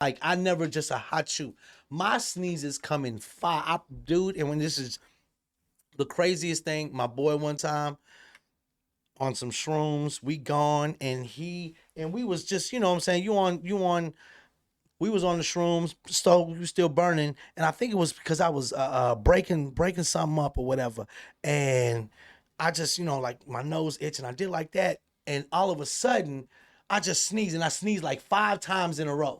Like I never just a hot shoe. My sneezes come in fire, dude. And when this is the craziest thing, my boy one time on some shrooms, we gone and we was just, you know what I'm saying, you on we was on the shrooms, stove we was still burning, and I think it was because I was breaking something up or whatever, and I just like my nose itch, and I did like that, and all of a sudden I just sneezed, and I sneezed like 5 times in a row.